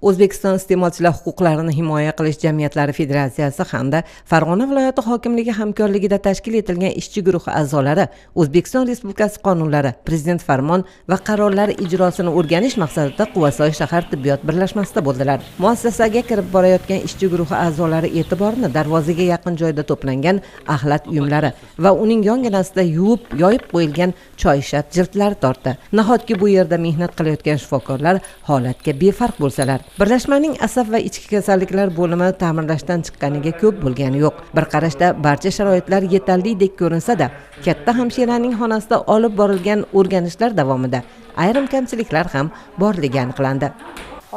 O'zbekiston iste'molchilar huquqlarini himoya qilish jamiyatlari federatsiyasi hamda Farg'ona viloyati hokimligi hamkorligida tashkil etilgan ishchi guruhi a'zolari O'zbekiston Respublikasi qonunlari, Prezident farmon va qarorlari ijrosini o'rganish maqsadida Quvasoy shahar tibbiyot birlashmasida bo'ldilar. Muassasaga kirib borayotgan ishchi guruhi a'zolari e'tiborini darvozaga yaqin joyda to'plangan axlat uyumlari va uning yonginasida yuvib, yoyib qo'yilgan choyshab jildlari tortdi. Nahotki bu yerda mehnat qilayotgan shifokorlar holatga befarq bo'lsalar. Birlashmaning asab va ichki kasalliklar bo'limi ta'mirlashdan chiqqaniga ko'p bo'lgani yo'q. Bir qarashda barcha sharoitlar yetarlidek ko'rinsa-da, katta hamshiraning xonasida olib borilgan o'rganishlar davomida ayrim kamchiliklar ham borligi aniqlandi.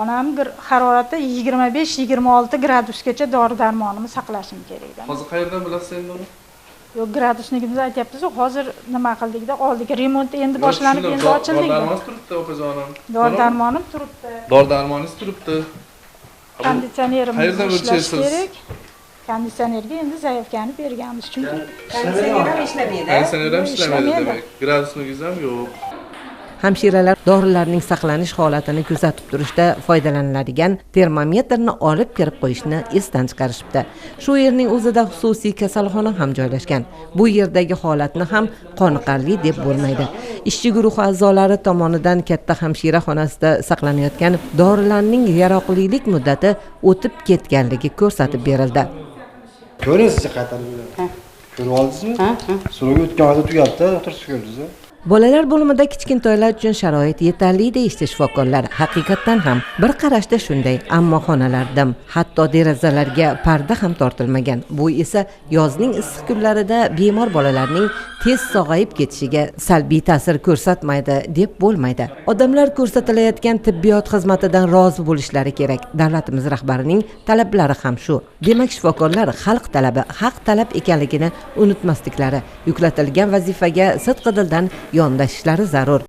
Onam harorati 25-26 gradusgacha dori-darmonimni saqlashim kerak. Hozir qayerdan bilasiz endi uni? Yo'q, gradusligimizni aytyapsiz-ku, hozir nima qildikda oldik. Remont endi boshlanib, endi ochildik. Dori-darmoningiz turibdi, opajonim. Dori-darmonim turibdi. Dori-darmoningiz turibdi. Konditsionerimiz qayerdan ishlash o'lchaysiz? kerak. Konditsionerga endi zaifkani berganmiz, chunki Konditsioner ham ishlamaydi. Konditsioner ham ishlamaydi demak. Gradusligingiz ham yo'q. Hamshiralar dorilarning saqlanish holatini kuzatib turishda foydalaniladigan termometrni olib kirib qo'yishni esdan chiqarishibdi. Shu yerning o'zida xususiy kasalxona ham joylashgan. Bu yerdagi holatni ham qoniqarli deb bo'lmaydi. Ishchi guruhi a'zolari tomonidan katta hamshira xonasida saqlanayotgan dorilarning yaroqlilik muddati o'tib ketganligi ko'rsatib berildi. Ko'ringizchi qaytarib. Ko'rib oldingizmi? So'rga o'tgan vaqtda tugabdi, o'tirib ko'rdingiz. Bolalar bo'limida kichkintoylar uchun sharoit yetarli deyishdi shifokorlar. Haqiqatdan ham bir qarashda shunday, ammo xonalar dim, hatto derazalarga parda ham tortilmagan. Bu esa yozning issiq kunlarida bemor bolalarning tez sog'ayib ketishiga salbiy ta'sir ko'rsatmaydi deb bo'lmaydi. Odamlar ko'rsatilayotgan tibbiyot xizmatidan rozi bo'lishlari kerak. Davlatimiz rahbarining talablari ham shu. Demak, shifokorlar xalq talabi, haq talab ekanligini unutmasliklari, yuklatilgan vazifaga sidqidildan yondashishlari zarur.